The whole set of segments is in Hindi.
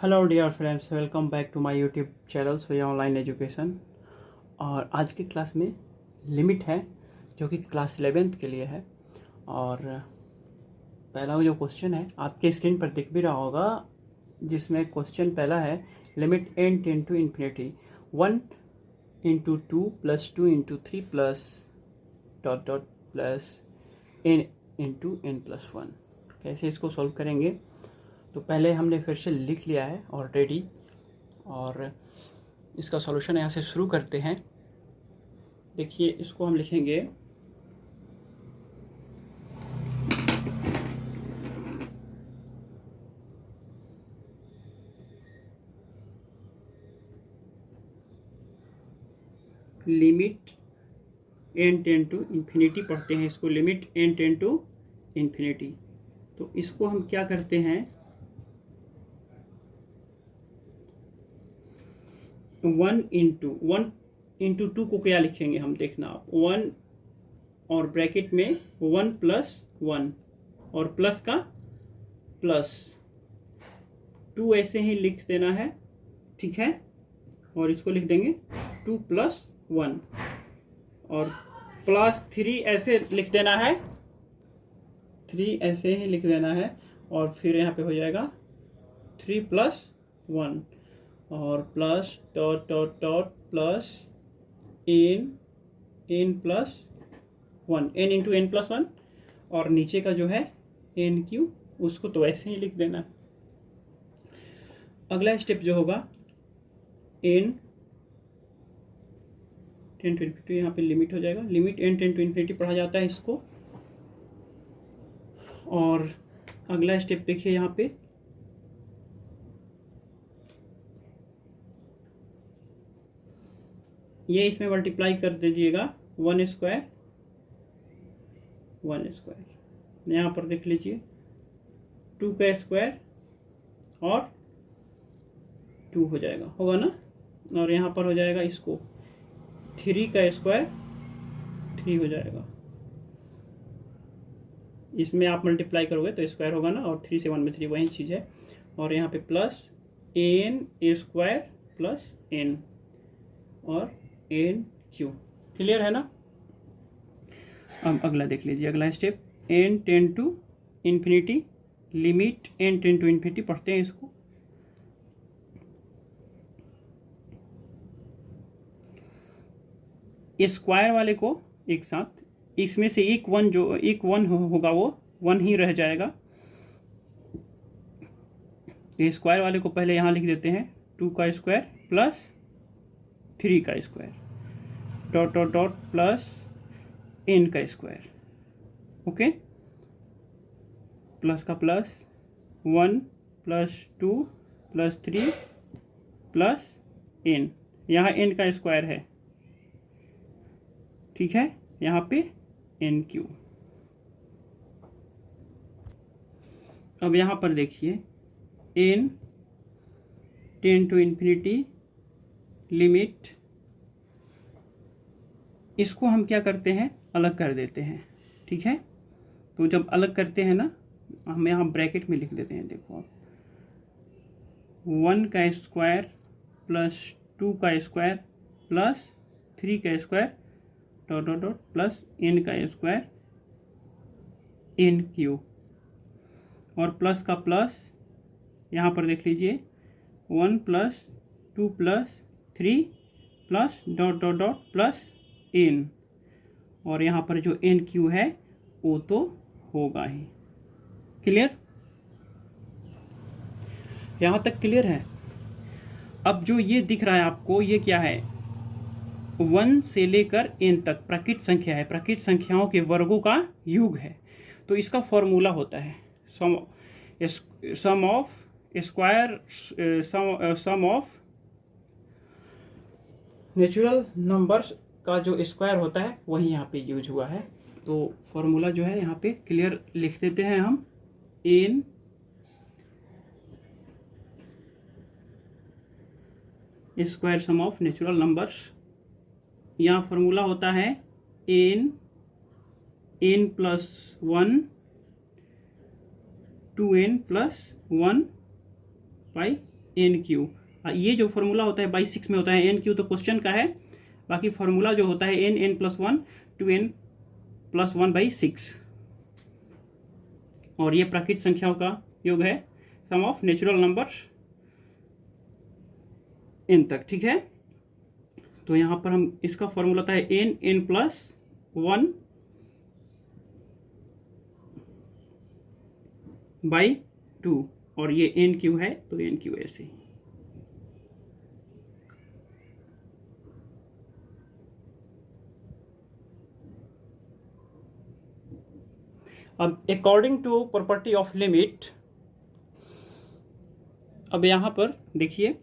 Hello dear friends, welcome back to my YouTube channel Soya online education. और आज की क्लास में लिमिट है जो कि क्लास 11th के लिए है। और पहला जो क्वेश्चन है आपके स्क्रीन पर दिख भी रहा होगा, जिसमें क्वेश्चन पहला है limit n tends to infinity 1 into 2 plus 2 into 3 plus dot dot plus n into n plus 1। कैसे इसको सॉल्व करेंगे? तो पहले हमने फिर से लिख लिया है ऑलरेडी, और इसका सॉल्यूशन यहाँ से शुरू करते हैं। देखिए, इसको हम लिखेंगे limit n tends to infinity पढ़ते हैं, इसको limit n tends to infinity. तो इसको हम क्या करते हैं, 1 इंटू 2 को क्या लिखेंगे हम, देखना आप, 1 और ब्रैकेट में 1 प्लस 1 और प्लस का प्लस 2 ऐसे ही लिख देना है, ठीक है। और इसको लिख देंगे 2 प्लस 1 और प्लस 3 ऐसे लिख देना है, 3 ऐसे ही लिख देना है। और फिर यहाँ पे हो जाएगा 3 प्लस 1 और plus dot dot dot plus n plus 1, n into n plus 1, और नीचे का जो है n क्यू, उसको तो ऐसे ही लिख देना। अगला स्टेप जो होगा n टेन टू इन्फिनिटी, यहाँ पे लिमिट हो जाएगा, limit n tends to infinity पढ़ा जाता है इसको। और अगला स्टेप देखिए, यहाँ पे ये इसमें मल्टीप्लाई कर दीजिएगा 1 स्क्वायर, यहाँ पर देख लीजिए 2 का स्क्वायर और 2 हो जाएगा, होगा ना। और यहाँ पर हो जाएगा इसको 3 का स्क्वायर 3 हो जाएगा, इसमें आप मल्टीप्लाई करोगे तो स्क्वायर होगा ना, और 3 से 1 में 3 वही चीज़ है। और यहाँ पे plus n square plus n और n क्यू, क्लियर है ना। अब अगला देख लीजिए, अगला step n tends to infinity, limit n tends to infinity पढ़ते हैं इसको। स्क्वायर वाले को एक साथ, इसमें से एक वन होगा वो 1 ही रह जाएगा। ये स्क्वायर वाले को पहले यहाँ लिख देते हैं 2 का स्क्वायर प्लस 3 का square dot dot dot plus n का स्क्वायर, ओके। प्लस का plus 1 plus 2 plus 3 plus n, यहाँ n का स्क्वायर है, ठीक है, यहाँ पे n क्यू। अब यहाँ पर देखिए n tends to infinity limit, इसको हम क्या करते हैं, अलग कर देते हैं, ठीक है। तो जब अलग करते हैं ना, हम यहाँ ब्रैकेट में लिख देते हैं, देखो आप, 1 का स्क्वायर प्लस 2 का स्क्वायर प्लस 3 का square dot dot dot plus n का स्क्वायर n क्यू, और प्लस का प्लस यहाँ पर देख लीजिए 1 plus 2 plus 3 plus dot dot dot plus n, और यहाँ पर जो n क्यू है वो तो होगा ही, क्लियर, यहाँ तक क्लियर है। अब जो ये दिख रहा है आपको, ये क्या है, 1 से लेकर n तक प्राकृत संख्या है, प्राकृत संख्याओं के वर्गों का योग है। तो इसका फॉर्मूला होता है सम ऑफ नेचुरल नंबर्स का जो स्क्वायर होता है वही यहाँ पे यूज हुआ है। तो फॉर्मूला जो है यहाँ पे क्लियर लिख देते हैं हम, n square sum of natural numbers, यहाँ फॉर्मूला होता है n plus 1 2n plus 1 by n cube. ये जो फॉर्मूला होता है बाई 6 में होता है, एन क्यू तो क्वेश्चन का है, बाकी फॉर्मूला जो होता है n n plus 1 two n plus 1 by 6। और ये प्राकृत संख्याओं का योग है, sum of natural number n तक, ठीक है। तो यहाँ पर हम इसका फॉर्मूला होता है एन एन प्लस 1 बाई 2, और ये एन क्यू है तो एन क्यू ऐसे ही। अब according to property of limit, अब यहाँ पर देखिए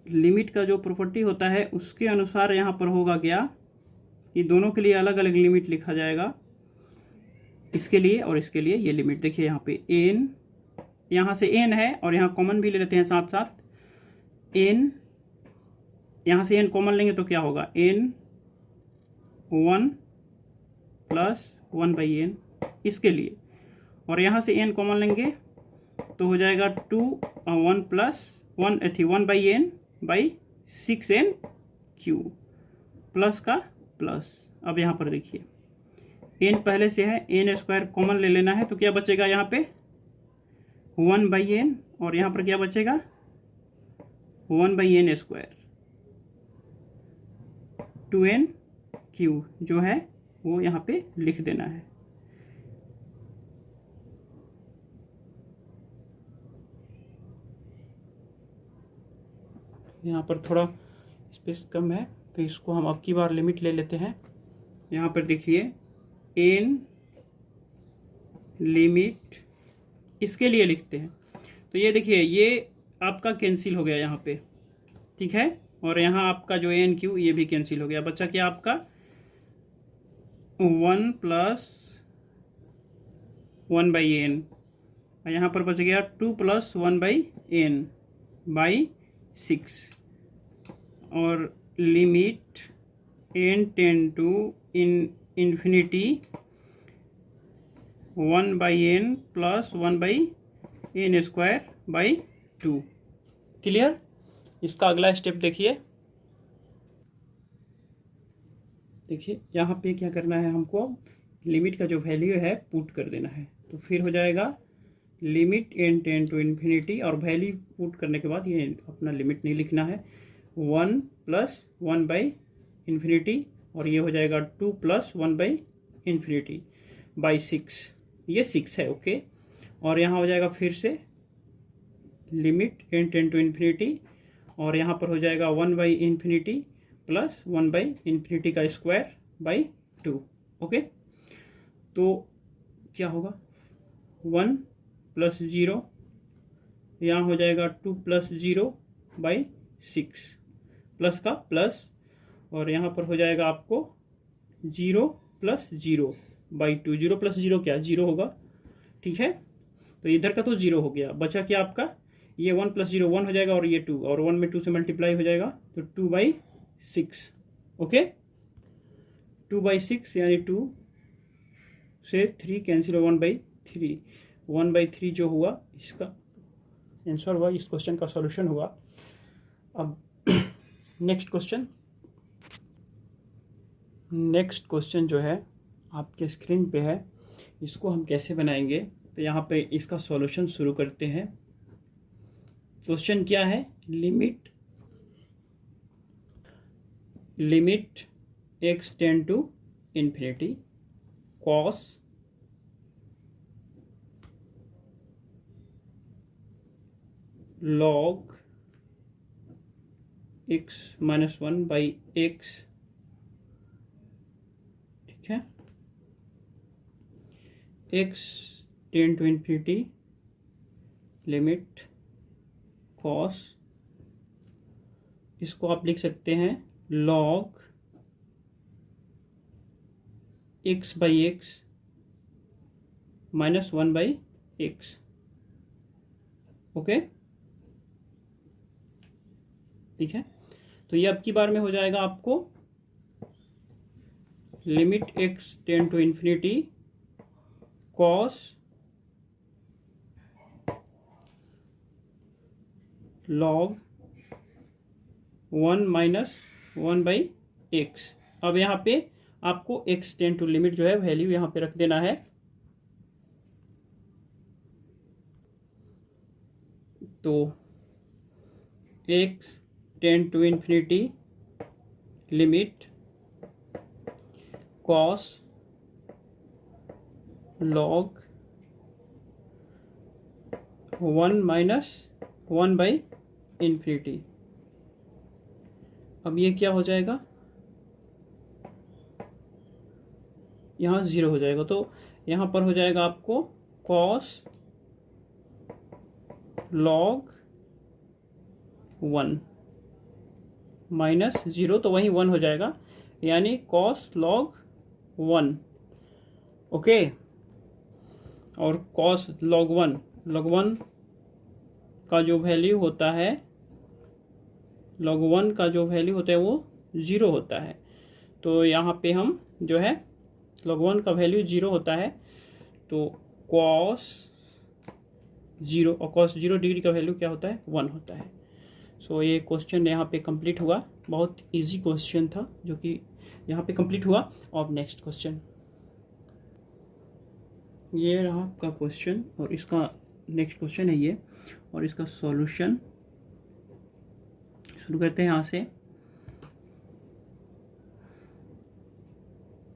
लिमिट का जो प्रॉपर्टी होता है उसके अनुसार यहाँ पर होगा क्या कि दोनों के लिए अलग अलग लिमिट लिखा जाएगा, इसके लिए और इसके लिए। ये लिमिट देखिए यहाँ पे एन, यहाँ से एन है और यहाँ कॉमन भी ले लेते हैं साथ साथ। एन, यहाँ से एन कॉमन लेंगे तो क्या होगा, एन 1 प्लस 1 बाई एन, इसके लिए। और यहाँ से एन कॉमन लेंगे तो हो जाएगा 2 1 plus 1 by n by 6 n cube, plus का प्लस। अब यहाँ पर देखिए एन पहले से है, एन स्क्वायर कॉमन ले लेना है तो क्या बचेगा यहाँ पे 1 बाई एन, और यहाँ पर क्या बचेगा 1 by n square 2n Q जो है वो यहाँ पे लिख देना है। यहाँ पर थोड़ा स्पेस कम है तो इसको हम अब की बार लिमिट ले लेते हैं। यहाँ पर देखिए एन लिमिट इसके लिए लिखते हैं तो ये देखिए ये आपका कैंसिल हो गया यहाँ पे, ठीक है। और यहाँ आपका जो एन क्यू ये भी कैंसिल हो गया, बचा क्या आपका 1 प्लस 1 बाई एन, यहाँ पर बच गया 2 प्लस 1 बाई एन बाई 6, और limit n tends to infinity 1 by n plus 1 by n square by 2। Clear. इसका अगला स्टेप देखिए यहाँ पे क्या करना है, हमको लिमिट का जो वैल्यू है पुट कर देना है। तो फिर हो जाएगा limit n tends to infinity, और वैल्यू पुट करने के बाद ये अपना लिमिट नहीं लिखना है, 1 प्लस 1 बाई इन्फिनिटी, और ये हो जाएगा 2 प्लस 1 बाई इन्फिनिटी बाई 6, ये 6 है, ओके। और यहाँ हो जाएगा फिर से limit n tends to infinity, और यहाँ पर हो जाएगा 1 by infinity plus 1 by infinity का स्क्वायर बाई 2, ओके। तो क्या होगा 1 प्लस 0, यहाँ हो जाएगा 2 प्लस 0 बाई 6, प्लस का प्लस, और यहाँ पर हो जाएगा आपको 0 प्लस 0 बाई 2, 0 प्लस 0 क्या 0 होगा, ठीक है। तो इधर का तो 0 हो गया, बचा क्या आपका ये 1 प्लस 0 1 हो जाएगा, और ये 2, और 1 में 2 से मल्टीप्लाई हो जाएगा तो 2 बाई 6, ओके। 2 बाई 6 यानी 2 से 3 कैंसिल, 1 बाई 3, 1 बाई 3 जो हुआ इसका आंसर हुआ, इस क्वेश्चन का सॉल्यूशन हुआ। अब नेक्स्ट क्वेश्चन जो है आपके स्क्रीन पे है, इसको हम कैसे बनाएंगे, तो यहाँ पे इसका सॉल्यूशन शुरू करते हैं। क्वेश्चन क्या है, limit x tends to infinity cos log x minus 1 by x, ठीक है, x tends to infinity limit cos, इसको आप लिख सकते हैं log x by x minus 1 by x, okay, ठीक है। तो ये अब की बार में हो जाएगा आपको limit x tends to infinity cos log 1 minus 1/x। अब यहाँ पे आपको x टेंड टू लिमिट जो है वैल्यू यहाँ पे रख देना है। तो x tend to infinity limit cos log 1 minus 1/इन्फिनिटी। अब ये क्या हो जाएगा, यहाँ 0 हो जाएगा, तो यहाँ पर हो जाएगा आपको cos log 1 माइनस 0, तो वही 1 हो जाएगा, यानी cos log 1। ओके, और cos log 1 का जो वैल्यू होता है, log 1 का जो वैल्यू होता है वो 0 होता है। तो यहाँ पे हम जो है log 1 का वैल्यू 0 होता है, तो cos 0 और cos 0 डिग्री का वैल्यू क्या होता है, 1 होता है। सो ये क्वेश्चन यहाँ पे कंप्लीट हुआ। बहुत इजी क्वेश्चन था जो कि यहाँ पे कंप्लीट हुआ। और नेक्स्ट क्वेश्चन, ये रहा आपका क्वेश्चन और इसका नेक्स्ट क्वेश्चन है ये, और इसका सॉल्यूशन शुरू करते हैं यहाँ से।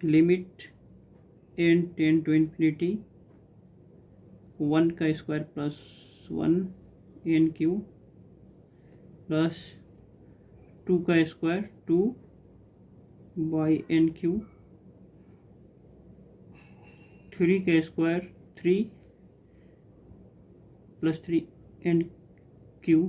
Limit n tend to infinity 1 का square plus 1 n cube plus 2 का स्क्वायर 2 बाई n क्यू, 3 का square 3 plus 3 n cube,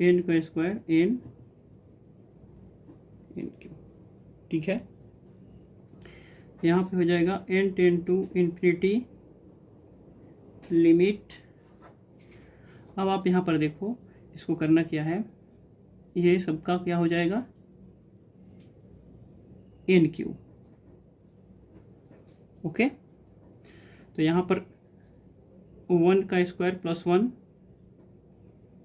n का स्क्वायर n क्यू। ठीक है, यहाँ पे हो जाएगा n tend to infinity limit. अब आप यहाँ पर देखो, इसको करना क्या है, ये सबका क्या हो जाएगा, एन क्यू। ओके, तो यहाँ पर 1 का स्क्वायर प्लस 1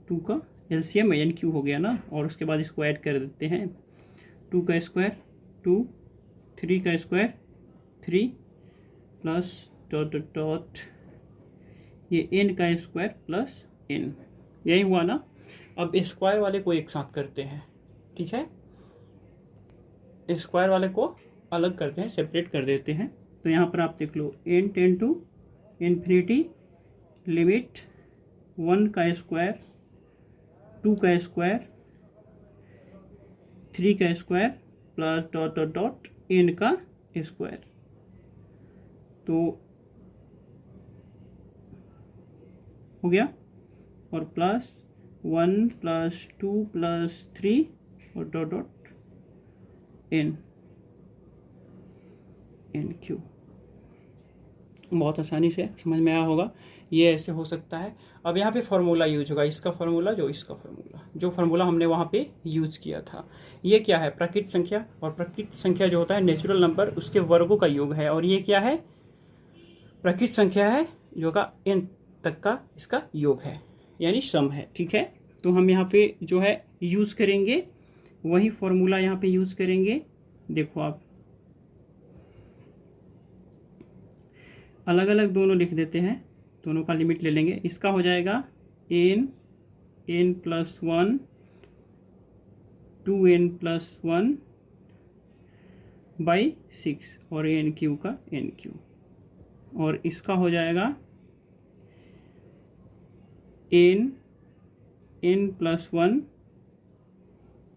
2 का एलसीएम एन क्यू हो गया ना, और उसके बाद इसको ऐड कर देते हैं। 2 का स्क्वायर 2, 3 का square 3 plus dot dot dot ये n का स्क्वायर प्लस n, यही हुआ ना। अब स्क्वायर वाले को एक साथ करते हैं, ठीक है, स्क्वायर वाले को अलग करते हैं, सेपरेट कर देते हैं। तो यहाँ पर आप देख लो, n tend to infinity limit 1 का स्क्वायर 2 का स्क्वायर 3 का square plus dot dot dot n का स्क्वायर। तो हो गया, और प्लस 1 प्लस 2 प्लस 3 और डॉट डॉट n क्यू। बहुत आसानी से समझ में आया होगा, ये ऐसे हो सकता है। अब यहाँ पे फार्मूला यूज होगा, इसका फार्मूला जो फार्मूला हमने वहाँ पे यूज किया था। ये क्या है, प्राकृत संख्या, और प्राकृत संख्या जो होता है नेचुरल नंबर उसके वर्गों का योग है। और ये क्या है, प्राकृत संख्या है जो का n तक का इसका योग है, यानी सम है। ठीक है, तो हम यहाँ पे जो है यूज़ करेंगे वही फॉर्मूला यहाँ पे यूज़ करेंगे। देखो आप अलग अलग दोनों लिख देते हैं, दोनों का लिमिट ले लेंगे। इसका हो जाएगा n plus 1 2n plus 1 by 6 और n क्यू का n क्यू, और इसका हो जाएगा n प्लस 1,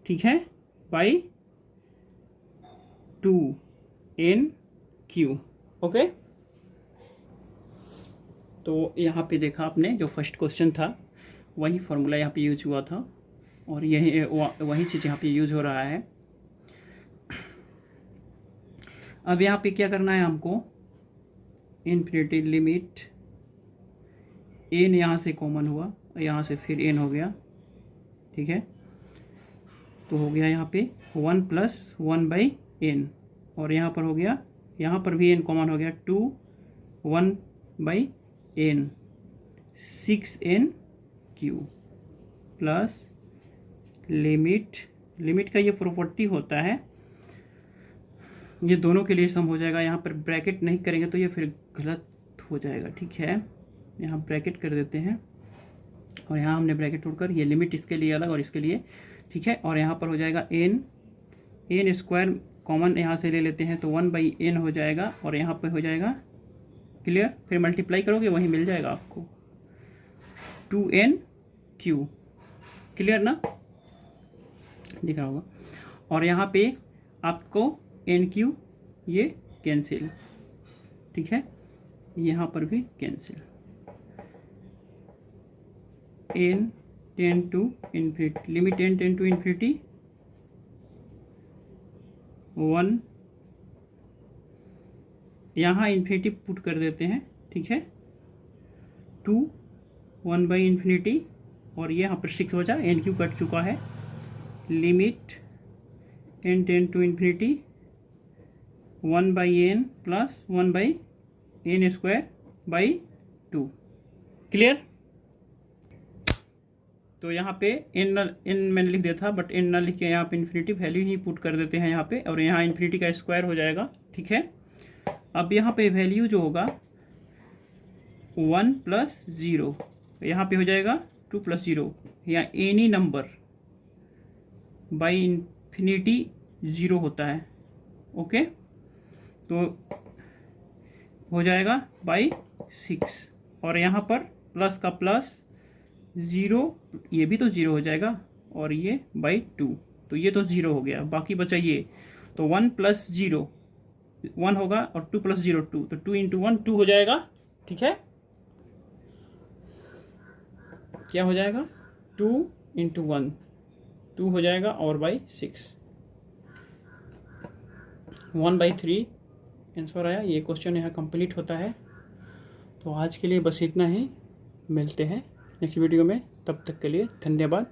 ठीक है, बाई 2n क्यू। ओके, तो यहाँ पे देखा आपने जो फर्स्ट क्वेश्चन था वही फार्मूला यहाँ पे यूज हुआ था, और यही वही चीज़ यहाँ पे यूज हो रहा है। अब यहाँ पे क्या करना है हमको, इन्फिनिटी लिमिट n यहाँ से कॉमन हुआ, यहाँ से फिर n हो गया, ठीक है, तो हो गया यहाँ पे 1 प्लस 1 बाई n, और यहाँ पर हो गया, यहाँ पर भी n कॉमन हो गया 2 1 by n 6n Q. Plus limit का ये प्रॉपर्टी होता है, ये दोनों के लिए सम हो जाएगा। यहाँ पर ब्रैकेट नहीं करेंगे तो ये फिर गलत हो जाएगा, ठीक है। यहाँ ब्रैकेट कर देते हैं और यहाँ हमने ब्रैकेट तोड़कर ये लिमिट इसके लिए अलग और इसके लिए, ठीक है। और यहाँ पर हो जाएगा एन स्क्वायर कॉमन यहाँ से ले लेते हैं तो 1/n हो जाएगा और यहाँ पर हो जाएगा, क्लियर। फिर मल्टीप्लाई करोगे वही मिल जाएगा आपको 2nq, क्लियर ना, दिख रहा होगा। और यहाँ पे आपको nq ये कैंसिल, ठीक है, यहाँ पर भी cancel. n tend to infinity, limit n tend to infinity 1, यहाँ इन्फिनिटी पुट कर देते हैं, ठीक है, 2 1/∞, और ये यहाँ पर 6 बचा, nq कट चुका है। Limit n tend to infinity 1/n plus 1/n²/2, clear. तो यहाँ पे n मैंने लिख दिया था, बट n ना लिख के यहाँ पे इन्फिनिटी वैल्यू ही पुट कर देते हैं यहाँ पे, और यहाँ इन्फिनिटी का स्क्वायर हो जाएगा, ठीक है। अब यहाँ पे वैल्यू जो होगा 1 + 0, यहाँ पे हो जाएगा 2 + 0, या एनी नंबर बाई इन्फिनिटी 0 होता है, ओके। तो हो जाएगा बाई 6, और यहाँ पर प्लस का प्लस 0, ये भी तो 0 हो जाएगा, और ये बाई 2, तो ये तो 0 हो गया, बाकी बचा ये, तो 1 + 0 1 होगा और 2 + 0 2, तो 2 × 1 2 हो जाएगा, ठीक है। क्या हो जाएगा 2 × 1 2 हो जाएगा, और बाई 6 1/3 आंसर आया। ये क्वेश्चन यहाँ कंप्लीट होता है। तो आज के लिए बस इतना ही, मिलते हैं नेक्स्ट वीडियो में, तब तक के लिए धन्यवाद।